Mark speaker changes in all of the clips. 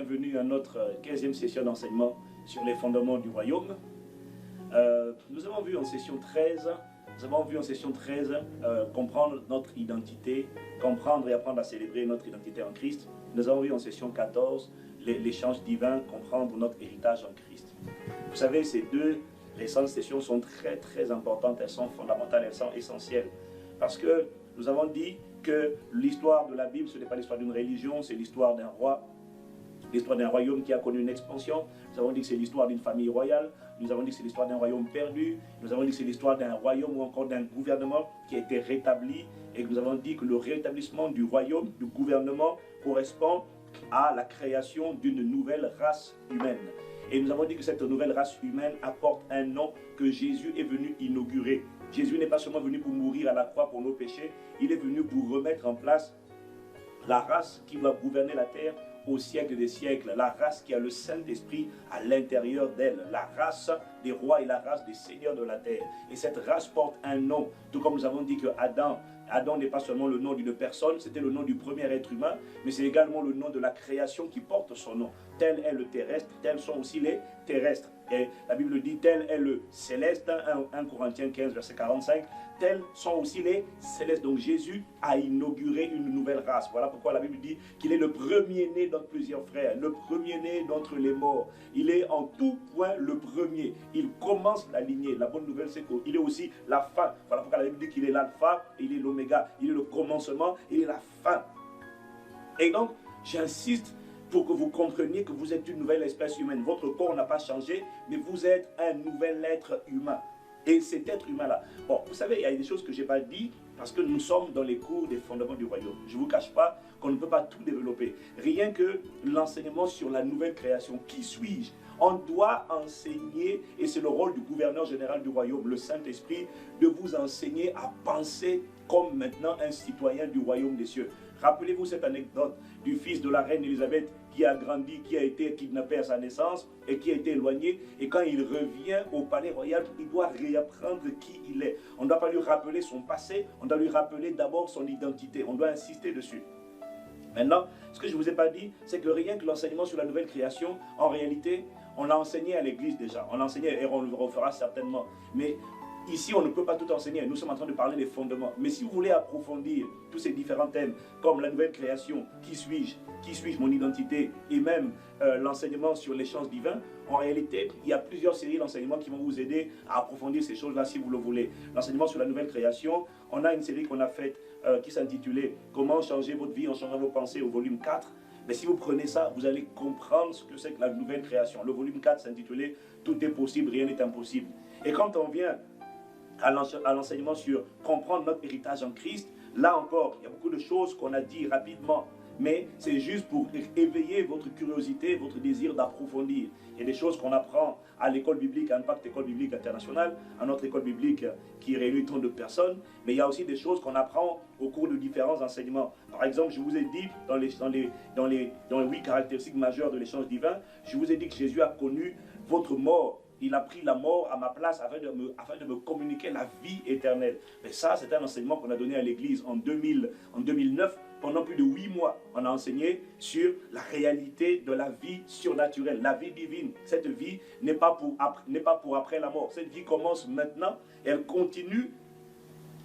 Speaker 1: bienvenue à notre 15e session d'enseignement sur les fondements du royaume. Nous avons vu en session 13, comprendre notre identité, comprendre et apprendre à célébrer notre identité en Christ. Nous avons vu en session 14 l'échange divin, comprendre notre héritage en Christ. Vous savez, ces deux récentes sessions sont très importantes, elles sont fondamentales, elles sont essentielles. Parce que nous avons dit que l'histoire de la Bible, ce n'est pas l'histoire d'une religion, c'est l'histoire d'un roi, l'histoire d'un royaume qui a connu une expansion. Nous avons dit que c'est l'histoire d'une famille royale, nous avons dit que c'est l'histoire d'un royaume perdu, nous avons dit que c'est l'histoire d'un royaume ou encore d'un gouvernement qui a été rétabli, et que nous avons dit que le rétablissement du royaume, du gouvernement, correspond à la création d'une nouvelle race humaine. Et nous avons dit que cette nouvelle race humaine apporte un nom que Jésus est venu inaugurer. Jésus n'est pas seulement venu pour mourir à la croix pour nos péchés, il est venu pour remettre en place la race qui va gouverner la terre au siècle des siècles, la race qui a le Saint-Esprit à l'intérieur d'elle, la race des rois et la race des seigneurs de la terre. Et cette race porte un nom, tout comme nous avons dit que Adam n'est pas seulement le nom d'une personne, c'était le nom du premier être humain, mais c'est également le nom de la création qui porte son nom. Tel est le terrestre, tels sont aussi les terrestres. Et la Bible dit, tel est le céleste, 1 Corinthiens 15, verset 45, tels sont aussi les célestes. Donc Jésus a inauguré une nouvelle race. Voilà pourquoi la Bible dit qu'il est le premier-né d'entre plusieurs frères, le premier-né d'entre les morts. Il est en tout point le premier. Il commence la lignée. La bonne nouvelle, c'est qu'il est aussi la fin. Voilà pourquoi la Bible dit qu'il est l'alpha et il est l'oméga. Il est le commencement et il est la fin. Et donc, j'insiste pour que vous compreniez que vous êtes une nouvelle espèce humaine. Votre corps n'a pas changé, mais vous êtes un nouvel être humain. Et cet être humain-là, bon, vous savez, il y a des choses que je n'ai pas dit parce que nous sommes dans les cours des fondements du royaume. Je ne vous cache pas qu'on ne peut pas tout développer. Rien que l'enseignement sur la nouvelle création. Qui suis-je? On doit enseigner, et c'est le rôle du gouverneur général du royaume, le Saint-Esprit, de vous enseigner à penser comme maintenant un citoyen du royaume des cieux. Rappelez-vous cette anecdote du fils de la reine Élisabeth qui a grandi, qui a été kidnappé à sa naissance et qui a été éloigné. Et quand il revient au palais royal, il doit réapprendre qui il est. On ne doit pas lui rappeler son passé, on doit lui rappeler d'abord son identité. On doit insister dessus. Maintenant, ce que je ne vous ai pas dit, c'est que rien que l'enseignement sur la nouvelle création, en réalité, on l'a enseigné à l'église déjà. On l'a enseigné et on le refera certainement. Mais ici, on ne peut pas tout enseigner. Nous sommes en train de parler des fondements. Mais si vous voulez approfondir tous ces différents thèmes, comme la nouvelle création, qui suis-je, mon identité, et même l'enseignement sur l'échange divin, en réalité, il y a plusieurs séries d'enseignements qui vont vous aider à approfondir ces choses-là si vous le voulez. L'enseignement sur la nouvelle création, on a une série qu'on a faite qui s'intitulait « Comment changer votre vie en changeant vos pensées » au volume 4. Mais si vous prenez ça, vous allez comprendre ce que c'est que la nouvelle création. Le volume 4 s'intitulait « Tout est possible, rien n'est impossible ». Et quand on vient à l'enseignement sur comprendre notre héritage en Christ, là encore, il y a beaucoup de choses qu'on a dit rapidement, mais c'est juste pour éveiller votre curiosité, votre désir d'approfondir. Il y a des choses qu'on apprend à l'école biblique, à Impact École Biblique Internationale, à notre école biblique qui réunit tant de personnes, mais il y a aussi des choses qu'on apprend au cours de différents enseignements. Par exemple, je vous ai dit, dans les 8 caractéristiques majeures de l'échange divin, je vous ai dit que Jésus a connu votre mort. Il a pris la mort à ma place afin de me communiquer la vie éternelle. Mais ça, c'est un enseignement qu'on a donné à l'Église en 2009. Pendant plus de 8 mois, on a enseigné sur la réalité de la vie surnaturelle, la vie divine. Cette vie n'est pas pour après la mort. Cette vie commence maintenant et elle continue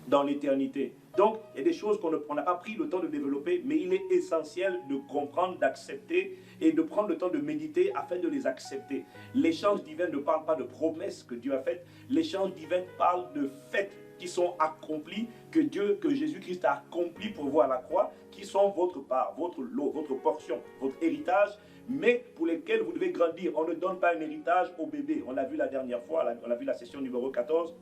Speaker 1: dans l'éternité. Donc, il y a des choses qu'on n'a pas pris le temps de développer, mais il est essentiel de comprendre, d'accepter et de prendre le temps de méditer afin de les accepter. L'échange divin ne parle pas de promesses que Dieu a faites. L'échange divin parle de faits qui sont accomplis, que Jésus-Christ a accomplis pour vous à la croix, qui sont votre part, votre lot, votre portion, votre héritage, mais pour lesquels vous devez grandir. On ne donne pas un héritage au bébé. On l'a vu la dernière fois, on a vu la session numéro 14.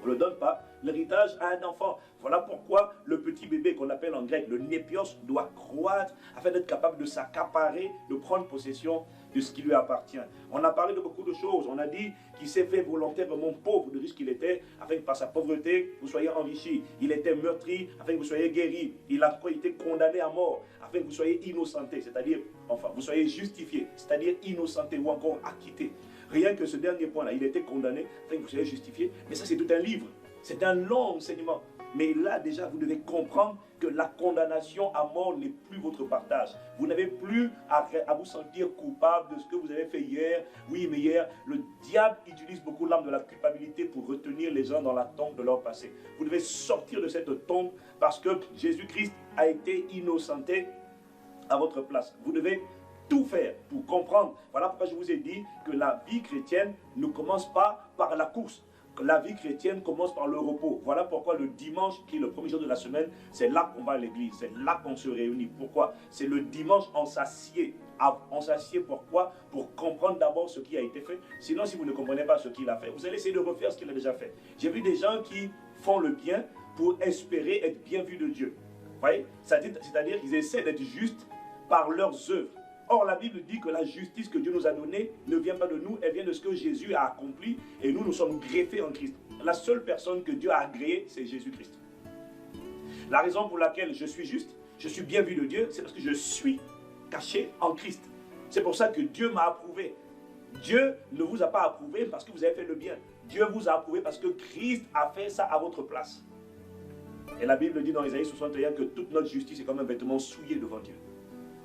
Speaker 1: On ne donne pas l'héritage à un enfant. Voilà pourquoi le petit bébé qu'on appelle en grec le népios doit croître afin d'être capable de s'accaparer, de prendre possession de ce qui lui appartient. On a parlé de beaucoup de choses. On a dit qu'il s'est fait volontairement pauvre de ce qu'il était afin que par sa pauvreté vous soyez enrichis. Il était meurtri afin que vous soyez guéris. Il a été condamné à mort afin que vous soyez innocentés, c'est-à-dire, enfin, vous soyez justifiés, c'est-à-dire innocentés ou encore acquittés. Rien que ce dernier point-là, il a été condamné afin que vous soyez justifiés. Mais ça, c'est tout un livre. C'est un long enseignement. Mais là, déjà, vous devez comprendre que la condamnation à mort n'est plus votre partage. Vous n'avez plus à vous sentir coupable de ce que vous avez fait hier. Oui, mais hier, le diable utilise beaucoup l'âme de la culpabilité pour retenir les gens dans la tombe de leur passé. Vous devez sortir de cette tombe parce que Jésus-Christ a été innocenté à votre place. Vous devez tout faire pour comprendre. Voilà pourquoi je vous ai dit que la vie chrétienne ne commence pas par la course. La vie chrétienne commence par le repos. Voilà pourquoi le dimanche, qui est le premier jour de la semaine, c'est là qu'on va à l'église, c'est là qu'on se réunit. Pourquoi? C'est le dimanche, on s'assied. On s'assied pourquoi? Pour comprendre d'abord ce qui a été fait. Sinon, si vous ne comprenez pas ce qu'il a fait, vous allez essayer de refaire ce qu'il a déjà fait. J'ai vu des gens qui font le bien pour espérer être bien vus de Dieu. Vous voyez? C'est-à-dire qu'ils essaient d'être justes par leurs œuvres. Or, la Bible dit que la justice que Dieu nous a donnée ne vient pas de nous, elle vient de ce que Jésus a accompli et nous sommes greffés en Christ. La seule personne que Dieu a agréée, c'est Jésus-Christ. La raison pour laquelle je suis juste, je suis bien vu de Dieu, c'est parce que je suis caché en Christ. C'est pour ça que Dieu m'a approuvé. Dieu ne vous a pas approuvé parce que vous avez fait le bien. Dieu vous a approuvé parce que Christ a fait ça à votre place. Et la Bible dit dans Isaïe 61 que toute notre justice est comme un vêtement souillé devant Dieu.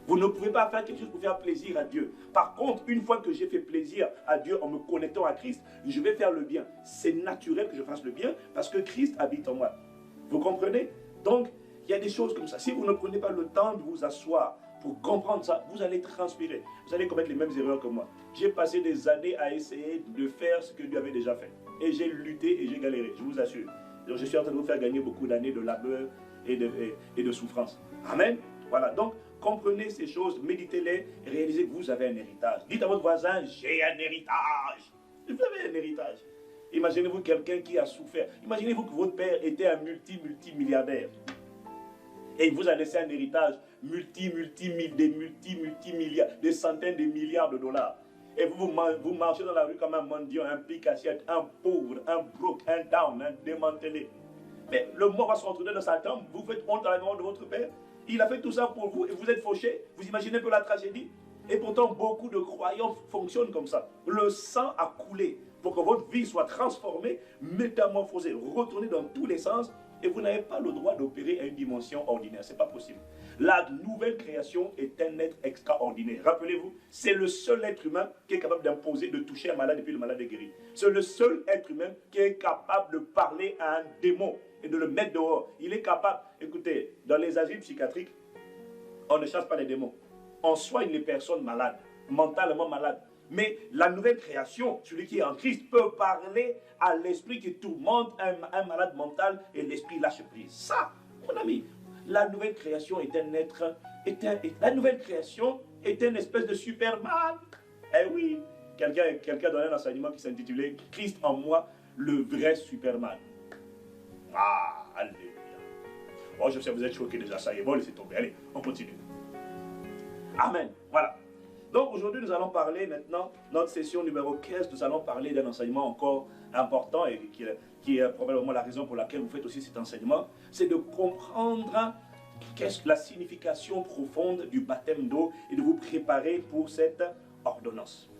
Speaker 1: Vous ne pouvez pas faire quelque chose pour faire plaisir à Dieu. Par contre, une fois que j'ai fait plaisir à Dieu en me connectant à Christ, je vais faire le bien. C'est naturel que je fasse le bien parce que Christ habite en moi. Vous comprenez? Donc, il y a des choses comme ça. Si vous ne prenez pas le temps de vous asseoir pour comprendre ça, vous allez transpirer. Vous allez commettre les mêmes erreurs que moi. J'ai passé des années à essayer de faire ce que Dieu avait déjà fait. Et j'ai lutté et j'ai galéré, je vous assure. Donc, je suis en train de vous faire gagner beaucoup d'années de labeur et de souffrance. Amen. Voilà, donc comprenez ces choses, méditez-les, réalisez que vous avez un héritage. Dites à votre voisin, j'ai un héritage. Vous avez un héritage. Imaginez-vous quelqu'un qui a souffert. Imaginez-vous que votre père était un multimilliardaire. Et il vous a laissé un héritage multimilliards, des centaines de milliards de dollars. Et vous marchez dans la rue comme un mendiant, un pique-assiette, un pauvre, un broke, un down, un démantelé. Mais le mort va se retrouver dans sa tombe. Vous faites honte à la mémoire de votre père. Il a fait tout ça pour vous et vous êtes fauché. Vous imaginez un peu la tragédie? Et pourtant, beaucoup de croyants fonctionnent comme ça. Le sang a coulé pour que votre vie soit transformée, métamorphosée, retournée dans tous les sens. Et vous n'avez pas le droit d'opérer à une dimension ordinaire. Ce n'est pas possible. La nouvelle création est un être extraordinaire. Rappelez-vous, c'est le seul être humain qui est capable d'imposer, de toucher un malade et puis le malade est guéri. C'est le seul être humain qui est capable de parler à un démon et de le mettre dehors. Il est capable, écoutez, dans les asiles psychiatriques, on ne chasse pas les démons. On soigne les personnes malades, mentalement malades. Mais la nouvelle création, celui qui est en Christ, peut parler à l'esprit qui tourmente un malade mental et l'esprit lâche prise. Ça, mon ami, la nouvelle création est un être, la nouvelle création est une espèce de Superman. Eh oui, quelqu'un donnait un enseignement qui s'intitulait « Christ en moi, le vrai Superman ». Ah, alléluia. Bon, je sais, vous êtes choqués déjà, ça y est, bon, laissez tomber. Allez, on continue. Amen. Voilà. Donc aujourd'hui, nous allons parler maintenant, notre session numéro 15, nous allons parler d'un enseignement encore important et qui est probablement la raison pour laquelle vous faites aussi cet enseignement, c'est de comprendre qu'est-ce que la signification profonde du baptême d'eau et de vous préparer pour cette ordonnance.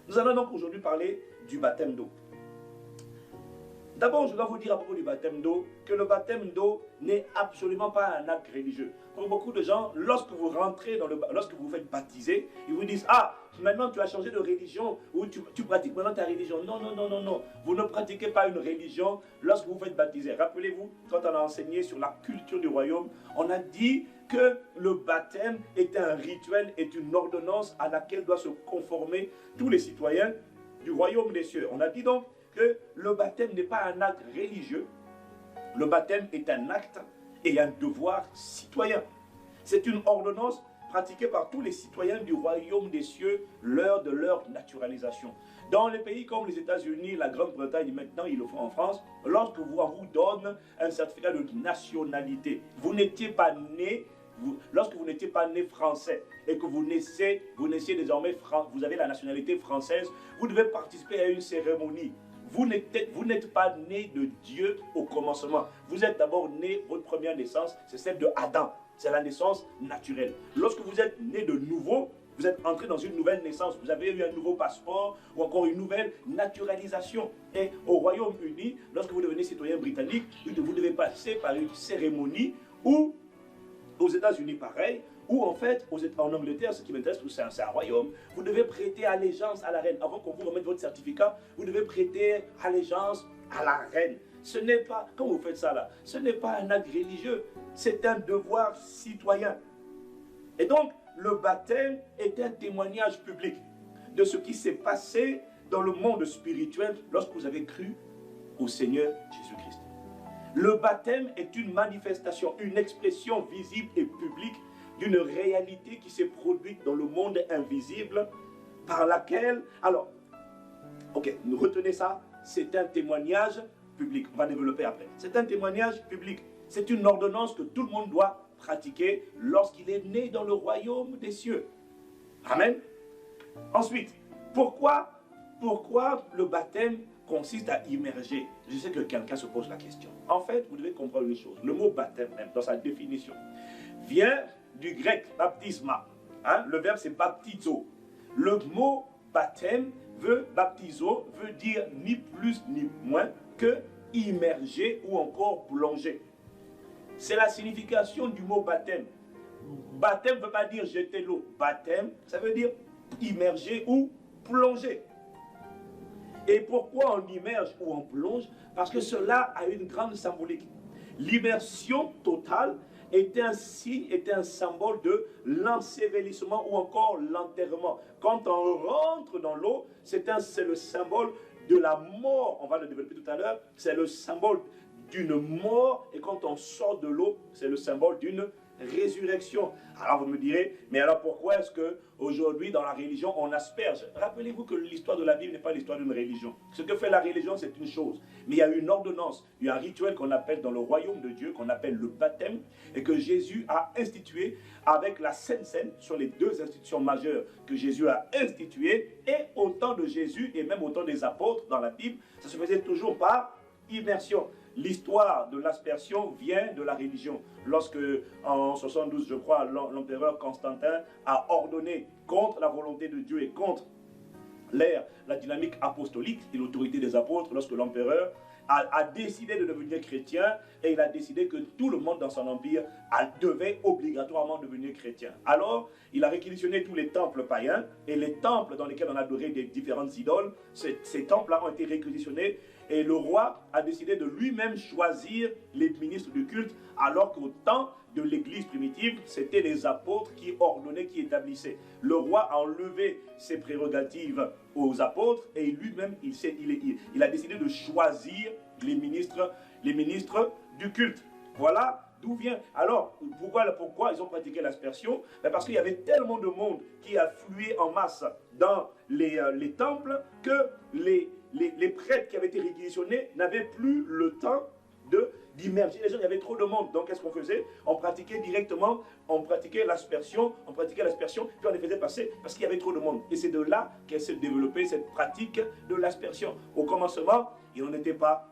Speaker 1: Nous allons donc aujourd'hui parler du baptême d'eau. D'abord, je dois vous dire à propos du baptême d'eau que le baptême d'eau n'est absolument pas un acte religieux. Pour beaucoup de gens, lorsque vous rentrez lorsque vous vous faites baptiser, ils vous disent « Ah, maintenant tu as changé de religion ou tu pratiques maintenant ta religion. » Non, non, non, non, non. Vous ne pratiquez pas une religion lorsque vous vous faites baptiser. Rappelez-vous, quand on a enseigné sur la culture du royaume, on a dit que le baptême est un rituel, est une ordonnance à laquelle doivent se conformer tous les citoyens du royaume des cieux. On a dit donc que le baptême n'est pas un acte religieux, le baptême est un acte et un devoir citoyen. C'est une ordonnance pratiquée par tous les citoyens du royaume des cieux, l'heure de leur naturalisation. Dans les pays comme les États-Unis, la Grande-Bretagne, maintenant ils le font en France, lorsque on vous donne un certificat de nationalité, vous n'étiez pas né, lorsque vous n'étiez pas né français et que vous naissiez désormais, vous avez la nationalité française, vous devez participer à une cérémonie. Vous n'êtes pas né de Dieu au commencement. Vous êtes d'abord né, votre première naissance, c'est celle de Adam. C'est la naissance naturelle. Lorsque vous êtes né de nouveau, Vous êtes entré dans une nouvelle naissance, vous avez eu un nouveau passeport ou encore une nouvelle naturalisation. Et au Royaume-Uni, lorsque vous devenez citoyen britannique, vous devez passer par une cérémonie ou aux États-Unis pareil, ou en fait en Angleterre, ce qui m'intéresse, c'est un royaume, vous devez prêter allégeance à la reine. Avant qu'on vous remette votre certificat, vous devez prêter allégeance à la reine. Ce n'est pas, quand vous faites ça là, ce n'est pas un acte religieux, c'est un devoir citoyen. Et donc, le baptême est un témoignage public de ce qui s'est passé dans le monde spirituel lorsque vous avez cru au Seigneur Jésus-Christ. Le baptême est une manifestation, une expression visible et publique d'une réalité qui s'est produite dans le monde invisible par laquelle, alors, ok, nous retenez ça, c'est un témoignage public, on va développer après. C'est un témoignage public, c'est une ordonnance que tout le monde doit pratiquer lorsqu'il est né dans le royaume des cieux. Amen. Ensuite, pourquoi le baptême consiste à immerger? Je sais que quelqu'un se pose la question. En fait, vous devez comprendre une chose. Le mot baptême, même dans sa définition, vient du grec baptisma. Le verbe c'est baptizo. Le mot baptême, baptizo, veut dire ni plus ni moins que immerger ou encore plonger. C'est la signification du mot baptême. Baptême ne veut pas dire jeter l'eau. Baptême, ça veut dire immerger ou plonger. Et pourquoi on immerge ou on plonge? Parce que cela a une grande symbolique. L'immersion totale est un signe, est un symbole de l'ensevelissement ou encore l'enterrement. Quand on rentre dans l'eau, c'est le symbole de la mort. On va le développer tout à l'heure. C'est le symbole d'une mort. Et quand on sort de l'eau, c'est le symbole d'une résurrection. Alors vous me direz, mais alors pourquoi est-ce qu'aujourd'hui dans la religion on asperge? Rappelez-vous que l'histoire de la Bible n'est pas l'histoire d'une religion. Ce que fait la religion c'est une chose, mais il y a une ordonnance, il y a un rituel qu'on appelle dans le royaume de Dieu, qu'on appelle le baptême, et que Jésus a institué avec la Sainte Seine, sur les deux institutions majeures que Jésus a instituées, et au temps de Jésus et même au temps des apôtres dans la Bible, ça se faisait toujours par immersion. L'histoire de l'aspersion vient de la religion. Lorsque, en 72, je crois, l'empereur Constantin a ordonné contre la volonté de Dieu et contre la dynamique apostolique et l'autorité des apôtres, lorsque l'empereur a décidé de devenir chrétien et il a décidé que tout le monde dans son empire devait obligatoirement devenir chrétien. Alors, il a réquisitionné tous les temples païens et les temples dans lesquels on adorait des différentes idoles, ces temples-là ont été réquisitionnés et le roi a décidé de lui-même choisir les ministres du culte alors qu'au temps de l'église primitive, c'était les apôtres qui ordonnaient, qui établissaient. Le roi a enlevé ses prérogatives aux apôtres et lui-même, il a décidé de choisir les ministres du culte. Voilà d'où vient. Alors, pourquoi ils ont pratiqué l'aspersion? Parce qu'il y avait tellement de monde qui affluait en masse dans les temples que les prêtres qui avaient été réquisitionnés n'avaient plus le temps d'immerger les gens. Il y avait trop de monde. Donc, qu'est-ce qu'on faisait? On pratiquait directement, on pratiquait l'aspersion, puis on les faisait passer parce qu'il y avait trop de monde. Et c'est de là qu'elle s'est développée cette pratique de l'aspersion. Au commencement, il n'en était pas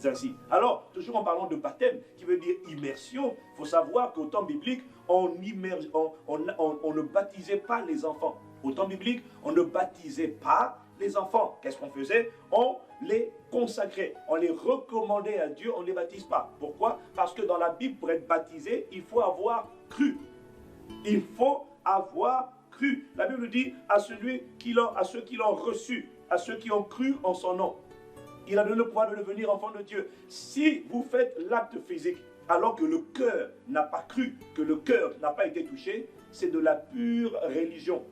Speaker 1: ainsi. Alors, toujours en parlant de baptême, qui veut dire immersion, il faut savoir qu'au temps biblique, on ne baptisait pas les enfants. Au temps biblique, on ne baptisait pas les enfants. Qu'est-ce qu'on faisait? On les consacrait, on les recommandait à Dieu, on ne les baptise pas. Pourquoi? Parce que dans la Bible, pour être baptisé, il faut avoir cru. Il faut avoir cru. La Bible dit à ceux qui l'ont reçu, à ceux qui ont cru en son nom. Il a donné le pouvoir de devenir enfant de Dieu. Si vous faites l'acte physique alors que le cœur n'a pas cru, que le cœur n'a pas été touché, c'est de la pure religion.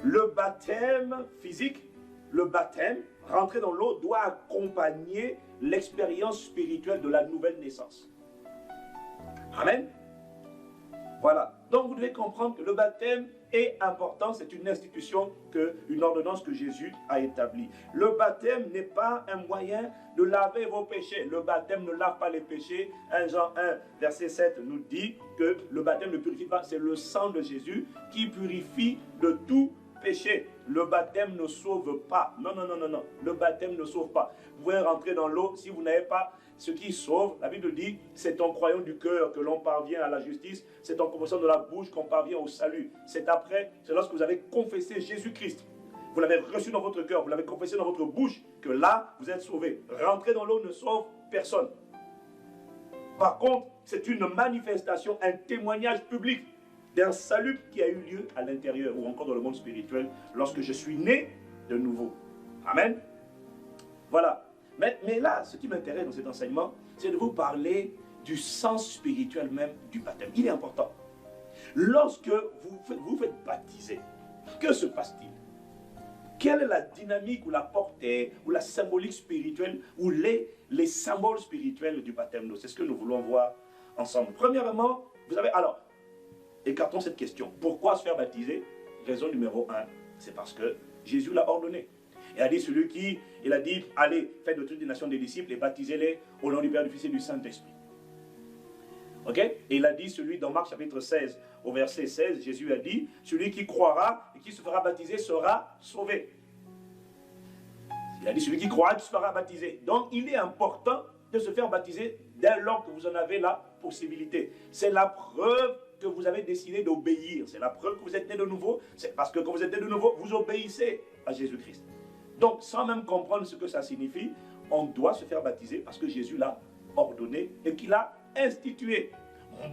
Speaker 1: Le baptême physique, le baptême, rentrer dans l'eau, doit accompagner l'expérience spirituelle de la nouvelle naissance. Amen. Voilà. Donc vous devez comprendre que le baptême est important, c'est une institution, une ordonnance que Jésus a établie. Le baptême n'est pas un moyen de laver vos péchés. Le baptême ne lave pas les péchés. 1 Jean 1, verset 7 nous dit que le baptême ne purifie pas, c'est le sang de Jésus qui purifie de tout péché. le baptême ne sauve pas. Non, non, non, non, non. Le baptême ne sauve pas. Vous pouvez rentrer dans l'eau si vous n'avez pas ce qui sauve. La Bible dit, c'est en croyant du cœur que l'on parvient à la justice. C'est en confessant de la bouche qu'on parvient au salut. C'est après, c'est lorsque vous avez confessé Jésus-Christ. Vous l'avez reçu dans votre cœur, vous l'avez confessé dans votre bouche, que là, vous êtes sauvé. Rentrer dans l'eau ne sauve personne. Par contre, c'est une manifestation, un témoignage public d'un salut qui a eu lieu à l'intérieur ou encore dans le monde spirituel lorsque je suis né de nouveau. Amen. Voilà. Mais là, ce qui m'intéresse dans cet enseignement, c'est de vous parler du sens spirituel même du baptême. Il est important. Lorsque vous faites baptiser, que se passe-t-il? Quelle est la dynamique ou la portée ou la symbolique spirituelle ou les symboles spirituels du baptême d'eau? C'est ce que nous voulons voir ensemble. Premièrement, vous avez... Alors, écartons cette question. Pourquoi se faire baptiser? Raison numéro 1, c'est parce que Jésus l'a ordonné. Il a dit, il a dit, allez, faites de toutes les nations des disciples et baptisez-les au nom du Père, du Fils et du Saint-Esprit. Ok? Et il a dit, celui dans Marc chapitre 16, au verset 16, Jésus a dit, celui qui croira et qui se fera baptiser sera sauvé. Il a dit, celui qui croira et qui se fera baptiser. Donc, il est important de se faire baptiser dès lors que vous en avez la possibilité. C'est la preuve que vous avez décidé d'obéir. C'est la preuve que vous êtes né de nouveau. C'est parce que quand vous êtes né de nouveau, vous obéissez à Jésus-Christ. Donc, sans même comprendre ce que ça signifie, on doit se faire baptiser parce que Jésus l'a ordonné et qu'il a institué.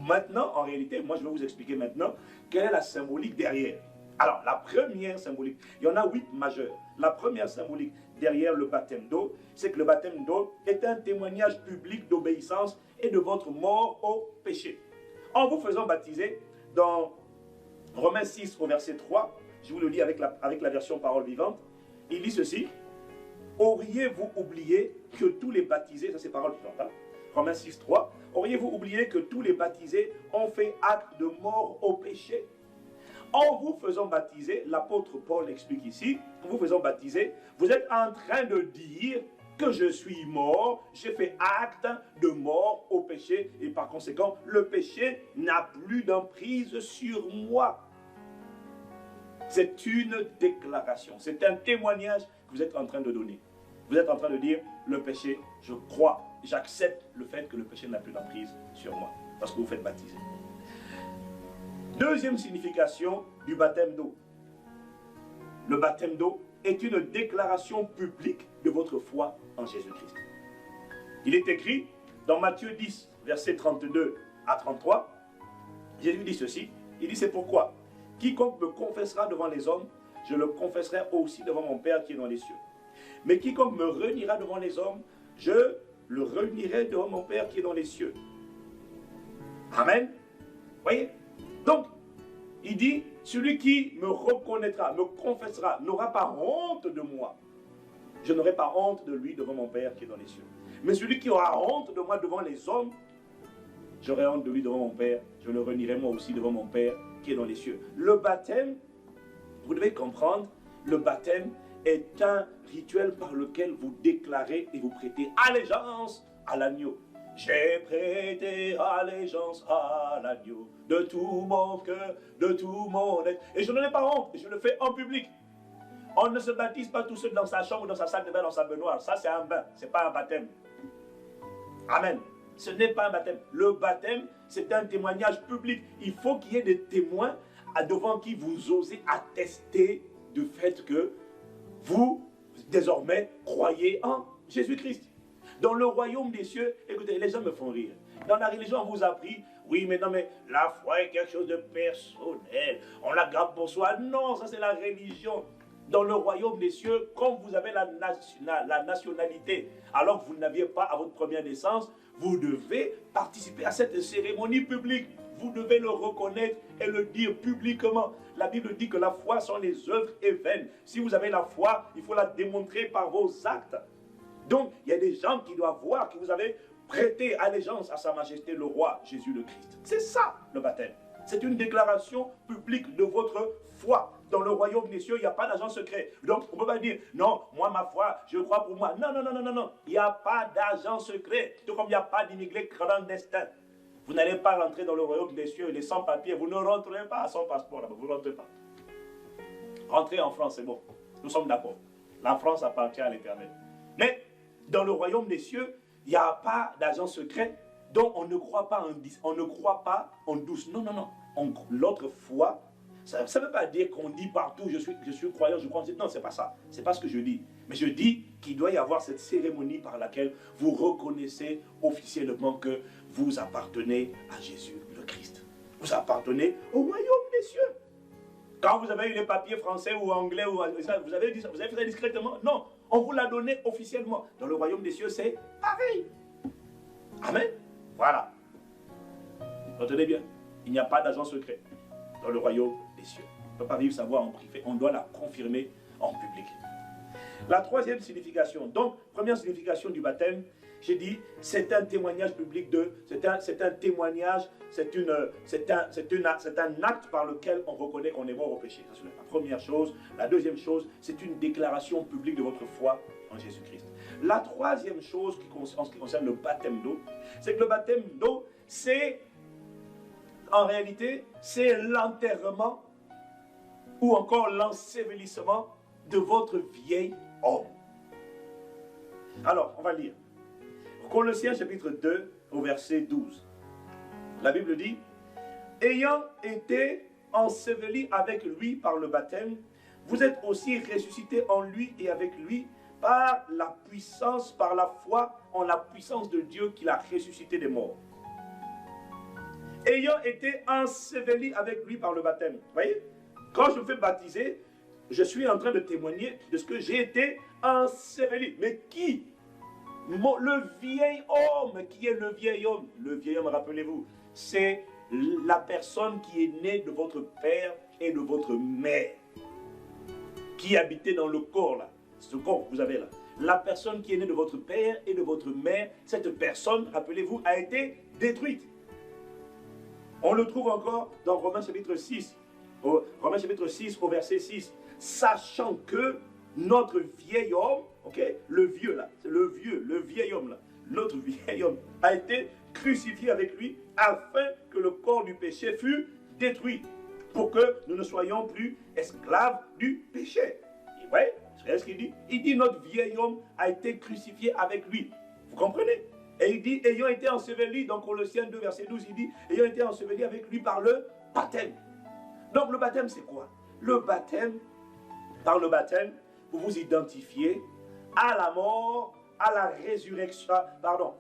Speaker 1: Maintenant, en réalité, moi je vais vous expliquer maintenant quelle est la symbolique derrière. Alors, la première symbolique, il y en a 8 majeures. La première symbolique derrière le baptême d'eau, c'est que le baptême d'eau est un témoignage public d'obéissance et de votre mort au péché. En vous faisant baptiser, dans Romains 6 au verset 3, je vous le lis avec la version parole vivante, il dit ceci: auriez-vous oublié que tous les baptisés, ça c'est parole vivante, hein? Romains 6, 3, auriez-vous oublié que tous les baptisés ont fait acte de mort au péché? En vous faisant baptiser, l'apôtre Paul explique ici, en vous faisant baptiser, vous êtes en train de dire que je suis mort, j'ai fait acte de mort au péché, et par conséquent, le péché n'a plus d'emprise sur moi. C'est une déclaration, c'est un témoignage que vous êtes en train de donner. Vous êtes en train de dire, le péché, je crois, j'accepte le fait que le péché n'a plus d'emprise sur moi, parce que vous faites baptiser. Deuxième signification du baptême d'eau. Le baptême d'eau est une déclaration publique de votre foi en Jésus-Christ. Il est écrit dans Matthieu 10, versets 32 à 33, Jésus dit ceci, il dit, c'est pourquoi quiconque me confessera devant les hommes, je le confesserai aussi devant mon Père qui est dans les cieux. Mais quiconque me reniera devant les hommes, je le réunirai devant mon Père qui est dans les cieux. Amen. Voyez? Donc, il dit, celui qui me reconnaîtra, me confessera, n'aura pas honte de moi. Je n'aurai pas honte de lui devant mon Père qui est dans les cieux. Mais celui qui aura honte de moi devant les hommes, j'aurai honte de lui devant mon Père. Je le renierai moi aussi devant mon Père qui est dans les cieux. Le baptême, vous devez comprendre, le baptême est un rituel par lequel vous déclarez et vous prêtez allégeance à l'agneau. J'ai prêté allégeance à l'agneau de tout mon cœur, de tout mon être. Et je n'en ai pas honte, et je le fais en public. On ne se baptise pas tout seul dans sa chambre, dans sa salle de bain, dans sa baignoire. Ça, c'est un bain, ce n'est pas un baptême. Amen. Ce n'est pas un baptême. Le baptême, c'est un témoignage public. Il faut qu'il y ait des témoins devant qui vous osez attester du fait que vous, désormais, croyez en Jésus-Christ. Dans le royaume des cieux, écoutez, les gens me font rire. Dans la religion, on vous a appris, oui, mais non, mais la foi est quelque chose de personnel. On la garde pour soi. Non, ça c'est la religion. Dans le royaume des cieux, quand vous avez la nationalité, alors que vous n'aviez pas à votre première naissance, vous devez participer à cette cérémonie publique. Vous devez le reconnaître et le dire publiquement. La Bible dit que la foi sont les œuvres et vaines. Si vous avez la foi, il faut la démontrer par vos actes. Donc, il y a des gens qui doivent voir que vous avez prêté allégeance à Sa Majesté le Roi Jésus le Christ. C'est ça le baptême. C'est une déclaration publique de votre foi. Dans le royaume des cieux, il n'y a pas d'agent secret. Donc, on ne peut pas dire, non, moi, ma foi, je crois pour moi. Non, non, non, non, non, non. Il n'y a pas d'agent secret. Tout comme il n'y a pas d'immigré clandestin. Vous n'allez pas rentrer dans le royaume des cieux, les sans-papiers. Vous ne rentrez pas sans passeport là-bas. Vous ne rentrez pas. Rentrez en France, c'est bon. Nous sommes d'accord. La France appartient à l'Éternel. Mais dans le royaume des cieux, il n'y a pas d'agent secret dont on ne croit pas en douce. Non, non, non. L'autre foi, ça ne veut pas dire qu'on dit partout, je suis croyant, je crois. Non, ce n'est pas ça. Ce n'est pas ce que je dis. Mais je dis qu'il doit y avoir cette cérémonie par laquelle vous reconnaissez officiellement que vous appartenez à Jésus le Christ. Vous appartenez au royaume des cieux. Quand vous avez eu les papiers français ou anglais, vous avez fait ça discrètement? Non, on vous l'a donné officiellement. Dans le royaume des cieux, c'est pareil. Amen. Voilà. Retenez bien, il n'y a pas d'agent secret dans le royaume des cieux. On ne peut pas vivre sa voix en privé, on doit la confirmer en public. La troisième signification, donc, première signification du baptême, j'ai dit, c'est un témoignage public c'est un témoignage, c'est un acte par lequel on reconnaît qu'on est mort au péché. Ça, c'est la première chose. La deuxième chose, c'est une déclaration publique de votre foi en Jésus-Christ. La troisième chose en ce qui concerne le baptême d'eau, c'est que le baptême d'eau, c'est, en réalité, c'est l'enterrement ou encore l'ensevelissement de votre vieil homme. Alors, on va lire. Colossiens chapitre 2 au verset 12. La Bible dit, ayant été ensevelis avec lui par le baptême, vous êtes aussi ressuscités en lui et avec lui par la puissance, par la foi en la puissance de Dieu qui l'a ressuscité des morts. Ayant été ensevelis avec lui par le baptême. Vous voyez, quand je me fais baptiser, je suis en train de témoigner de ce que j'ai été enseveli. Mais qui? Le vieil homme. Qui est le vieil homme? Le vieil homme, rappelez-vous, c'est la personne qui est née de votre père et de votre mère, qui habitait dans le corps là, ce corps que vous avez là. La personne qui est née de votre père et de votre mère, cette personne, rappelez-vous, a été détruite. On le trouve encore dans Romains chapitre 6, Romains chapitre 6 au verset 6. Sachant que notre vieil homme, ok, le vieux là, c'est le vieil homme là, notre vieil homme a été crucifié avec lui afin que le corps du péché fût détruit, pour que nous ne soyons plus esclaves du péché. Et ouais, c'est ce qu'il dit. Il dit notre vieil homme a été crucifié avec lui. Vous comprenez? Et il dit, ayant été enseveli, dans Colossiens 2 verset 12, il dit, ayant été enseveli avec lui par le baptême. Donc le baptême c'est quoi? Le baptême, par le baptême, vous vous identifiez à la mort, à la résurrection,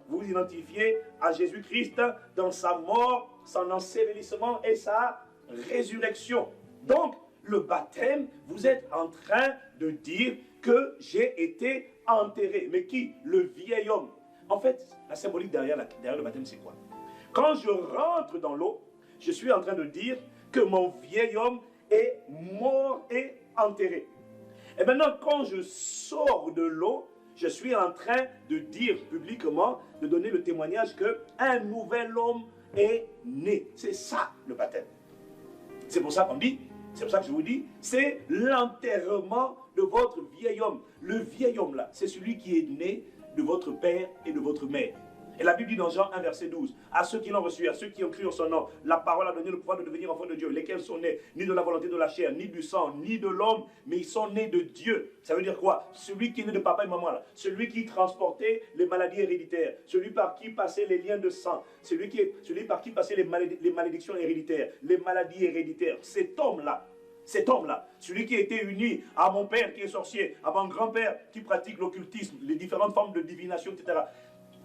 Speaker 1: vous vous identifiez à Jésus-Christ dans sa mort, son ensevelissement et sa résurrection. Donc, le baptême, vous êtes en train de dire que j'ai été enterré. Mais qui? Le vieil homme. En fait, la symbolique derrière le baptême, c'est quoi? Quand je rentre dans l'eau, je suis en train de dire que mon vieil homme est mort et enterré. Et maintenant, quand je sors de l'eau, je suis en train de dire publiquement, de donner le témoignage qu'un nouvel homme est né. C'est ça le baptême. C'est pour ça qu'on dit, c'est pour ça que je vous dis, c'est l'enterrement de votre vieil homme. Le vieil homme là, c'est celui qui est né de votre père et de votre mère. Et la Bible dit dans Jean 1 verset 12, à ceux qui l'ont reçu, à ceux qui ont cru en son nom, la parole a donné le pouvoir de devenir enfants de Dieu, lesquels sont nés ni de la volonté de la chair, ni du sang, ni de l'homme, mais ils sont nés de Dieu. Ça veut dire quoi? Celui qui est né de papa et maman là, celui qui transportait les maladies héréditaires, celui par qui passaient les liens de sang, celui par qui passaient les malédictions héréditaires, les maladies héréditaires, cet homme-là, celui qui était uni à mon père qui est sorcier, à mon grand-père qui pratique l'occultisme, les différentes formes de divination, etc.,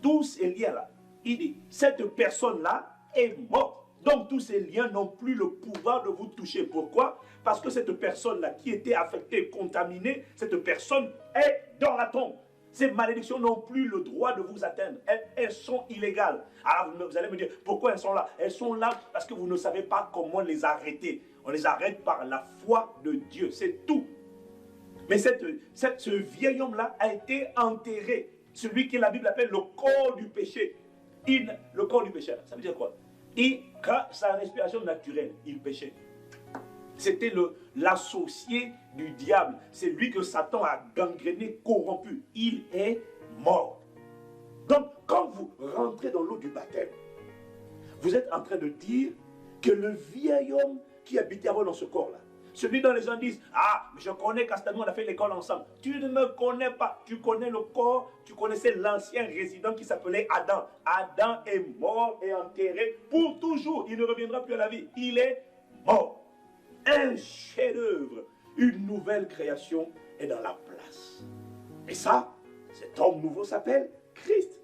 Speaker 1: tous ces liens-là, il dit, cette personne-là est morte. Donc tous ces liens n'ont plus le pouvoir de vous toucher. Pourquoi? Parce que cette personne-là qui était affectée, contaminée, cette personne est dans la tombe. Ces malédictions n'ont plus le droit de vous atteindre. Elles sont illégales. Alors vous allez me dire, pourquoi elles sont là? Elles sont là parce que vous ne savez pas comment les arrêter. On les arrête par la foi de Dieu, c'est tout. Mais ce vieil homme-là a été enterré. Celui que la Bible appelle le corps du péché. Le corps du péché, ça veut dire quoi? Sa respiration naturelle, il péchait. C'était l'associé du diable. C'est lui que Satan a gangréné, corrompu. Il est mort. Donc, quand vous rentrez dans l'eau du baptême, vous êtes en train de dire que le vieil homme qui habitait avant dans ce corps-là, Celui dont les gens disent, ah, mais je connais Castelnau, on a fait l'école ensemble. Tu ne me connais pas. Tu connais le corps, tu connaissais l'ancien résident qui s'appelait Adam. Adam est mort et enterré pour toujours. Il ne reviendra plus à la vie. Il est mort. Un chef-d'œuvre, une nouvelle création est dans la place. Et ça, cet homme nouveau s'appelle Christ.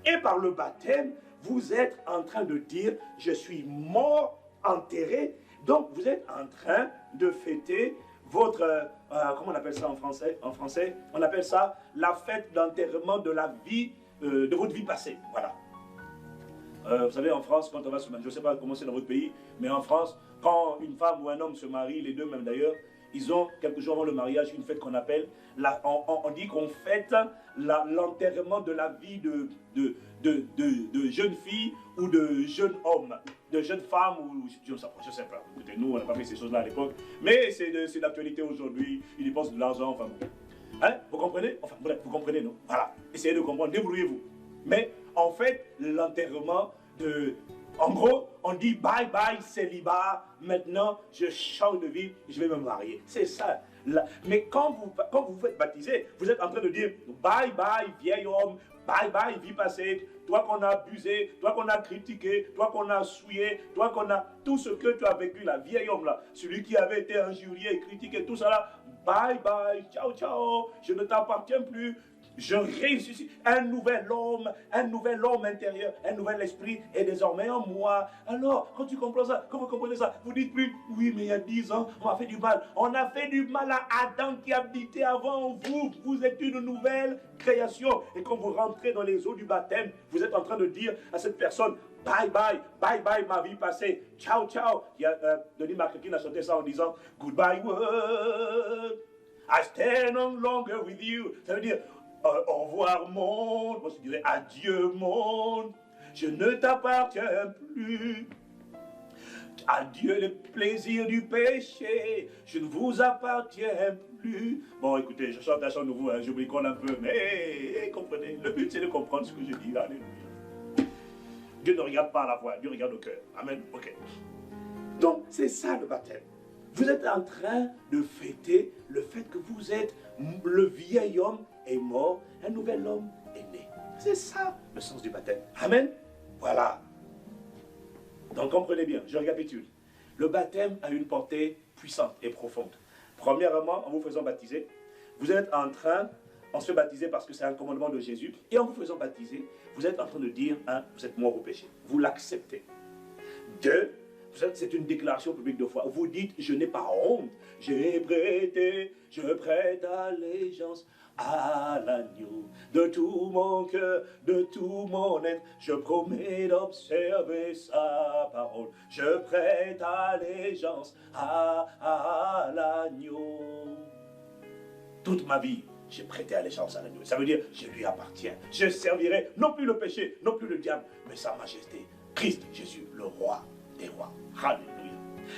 Speaker 1: Et par le baptême, vous êtes en train de dire, je suis mort, enterré. Donc, vous êtes en train de fêter votre, comment on appelle ça en français? En français, on appelle ça la fête d'enterrement de la vie, de votre vie passée. Voilà. Vous savez, en France, quand on va se marier, je ne sais pas comment c'est dans votre pays, mais en France, quand une femme ou un homme se marient, les deux même d'ailleurs, ils ont quelques jours avant le mariage une fête qu'on appelle, on dit qu'on fête l'enterrement de la vie de jeune fille ou de jeune homme, de jeune femme ou je ne sais pas. Écoutez, nous on n'a pas fait ces choses-là à l'époque, mais c'est d'actualité aujourd'hui. Ils dépensent de l'argent, enfin bon. Hein, vous comprenez? Enfin bref, vous comprenez, non? Voilà. Essayez de comprendre, débrouillez-vous. Mais en fait, l'enterrement de... En gros, on dit bye bye célibat, maintenant je change de vie, je vais me marier. C'est ça. Mais quand vous faites baptiser, vous êtes en train de dire bye bye vieil homme, bye bye vie passée, toi qu'on a abusé, toi qu'on a critiqué, toi qu'on a souillé, toi qu'on a... Tout ce que tu as vécu, la vieil homme là, celui qui avait été injurié, critiqué, tout ça là, bye bye, ciao ciao, je ne t'appartiens plus. Je ressuscite un nouvel homme intérieur, un nouvel esprit est désormais en moi. Alors, quand tu comprends ça, quand vous comprenez ça, vous dites plus, oui, mais il y a 10 ans, on a fait du mal. On a fait du mal à Adam qui habitait avant vous. Vous êtes une nouvelle création. Et quand vous rentrez dans les eaux du baptême, vous êtes en train de dire à cette personne, bye bye, bye bye ma vie passée, ciao ciao. Il y a Denis McCracken a chanté ça en disant, goodbye world, I stand no longer with you. Ça veut dire, au revoir monde, moi je dirais adieu monde, je ne t'appartiens plus. Adieu les plaisirs du péché, je ne vous appartiens plus. Bon écoutez, je chante un chant nouveau, hein, je bricole un peu, mais comprenez, le but c'est de comprendre ce que je dis, alléluia. Dieu ne regarde pas à la voix, Dieu regarde au cœur, amen, ok. Donc c'est ça le baptême. Vous êtes en train de fêter le fait que vous êtes, le vieil homme est mort, un nouvel homme est né. C'est ça le sens du baptême. Amen. Voilà. Donc comprenez bien, je récapitule. Le baptême a une portée puissante et profonde. Premièrement, en vous faisant baptiser, vous êtes en train, on se fait baptiser parce que c'est un commandement de Jésus, et en vous faisant baptiser, vous êtes en train de dire, un, vous êtes mort au péché. Vous l'acceptez. Deux, c'est une déclaration publique de foi. Vous dites, je n'ai pas honte, je prête allégeance à l'agneau. De tout mon cœur, de tout mon être, je promets d'observer sa parole. Je prête allégeance à l'agneau. Toute ma vie, j'ai prêté allégeance à l'agneau. Ça veut dire, je lui appartiens. Je servirai non plus le péché, non plus le diable, mais sa majesté, Christ Jésus, le roi des rois. Alléluia.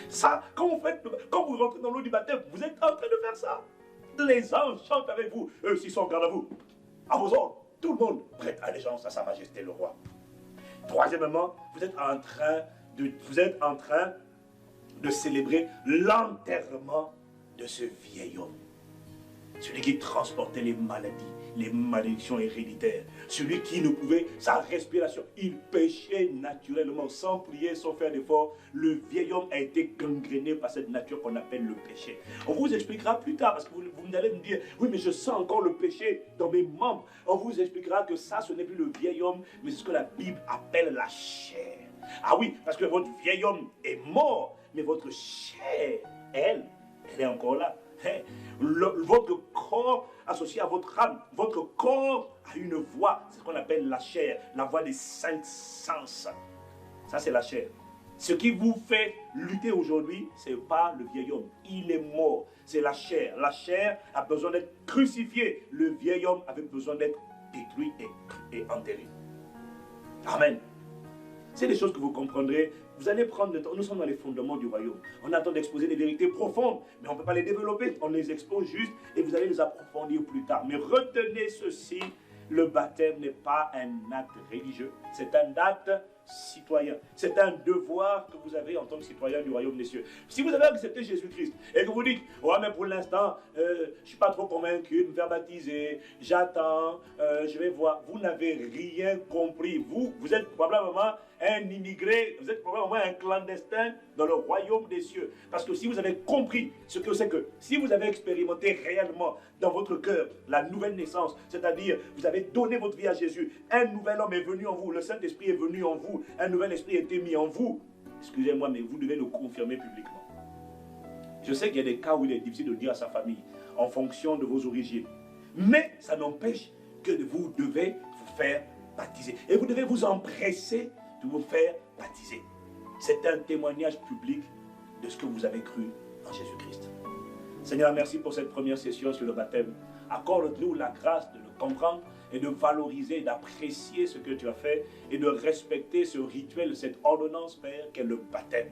Speaker 1: Ça, quand vous rentrez dans l'eau du baptême, vous êtes en train de faire ça. Les anges chantent avec vous, eux aussi sont garde à vous. À vos ordres, tout le monde prête allégeance à sa majesté le roi. Troisièmement, vous êtes en train de célébrer l'enterrement de ce vieil homme. Celui qui transportait les maladies, les malédictions héréditaires. Celui qui ne pouvait, sa respiration, il péchait naturellement, sans prier, sans faire d'effort. Le vieil homme a été gangréné par cette nature qu'on appelle le péché. On vous expliquera plus tard, parce que vous allez me dire, oui, mais je sens encore le péché dans mes membres. On vous expliquera que ça, ce n'est plus le vieil homme, mais c'est ce que la Bible appelle la chair. Ah oui, parce que votre vieil homme est mort, mais votre chair, elle est encore là. Votre corps associé à votre âme, votre corps a une voix, c'est ce qu'on appelle la chair, la voix des cinq sens. Ça c'est la chair. Ce qui vous fait lutter aujourd'hui, ce n'est pas le vieil homme, il est mort, c'est la chair. La chair a besoin d'être crucifiée, le vieil homme avait besoin d'être détruit et enterré. Amen. C'est des choses que vous comprendrez. Vous allez prendre le temps. Nous sommes dans les fondements du royaume. On attend d'exposer des vérités profondes, mais on ne peut pas les développer. On les expose juste et vous allez les approfondir plus tard. Mais retenez ceci, le baptême n'est pas un acte religieux. C'est un acte citoyen. C'est un devoir que vous avez en tant que citoyen du royaume des cieux. Si vous avez accepté Jésus-Christ et que vous dites, ouais, mais pour l'instant, je ne suis pas trop convaincu de me faire baptiser, j'attends, je vais voir. Vous n'avez rien compris. Vous êtes probablement un immigré, vous êtes probablement un clandestin dans le royaume des cieux. Parce que si vous avez compris ce que c'est que, si vous avez expérimenté réellement dans votre cœur la nouvelle naissance, c'est-à-dire vous avez donné votre vie à Jésus, un nouvel homme est venu en vous, le Saint-Esprit est venu en vous, un nouvel esprit a été mis en vous, excusez-moi, mais vous devez le confirmer publiquement. Je sais qu'il y a des cas où il est difficile de dire à sa famille, en fonction de vos origines, mais ça n'empêche que vous devez vous faire baptiser. Et vous devez vous empresser de vous faire baptiser. C'est un témoignage public de ce que vous avez cru en Jésus-Christ. Seigneur, merci pour cette première session sur le baptême. Accorde-nous la grâce de le comprendre et de valoriser, d'apprécier ce que tu as fait et de respecter ce rituel, cette ordonnance, Père, qu'est le baptême.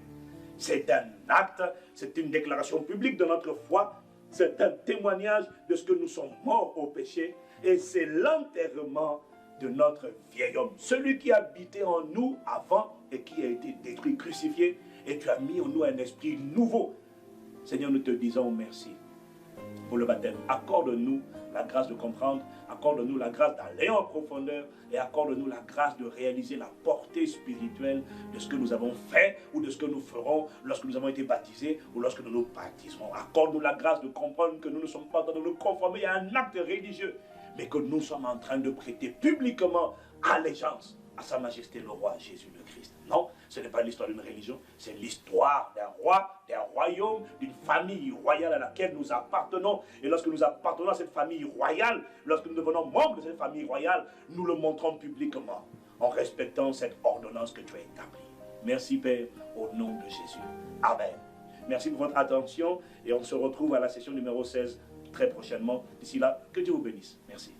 Speaker 1: C'est un acte, c'est une déclaration publique de notre foi, c'est un témoignage de ce que nous sommes morts au péché et c'est l'enterrement de notre vieil homme, celui qui habitait en nous avant et qui a été détruit, crucifié, et tu as mis en nous un esprit nouveau. Seigneur, nous te disons merci pour le baptême. Accorde-nous la grâce de comprendre, accorde-nous la grâce d'aller en profondeur et accorde-nous la grâce de réaliser la portée spirituelle de ce que nous avons fait ou de ce que nous ferons lorsque nous avons été baptisés ou lorsque nous nous baptiserons. Accorde-nous la grâce de comprendre que nous ne sommes pas en train de nous conformer à un acte religieux, mais que nous sommes en train de prêter publiquement allégeance à Sa Majesté le Roi Jésus le Christ. Non, ce n'est pas l'histoire d'une religion, c'est l'histoire d'un roi, d'un royaume, d'une famille royale à laquelle nous appartenons. Et lorsque nous appartenons à cette famille royale, lorsque nous devenons membres de cette famille royale, nous le montrons publiquement en respectant cette ordonnance que tu as établie. Merci Père, au nom de Jésus. Amen. Merci pour votre attention et on se retrouve à la session numéro 16 très prochainement. D'ici là, que Dieu vous bénisse. Merci.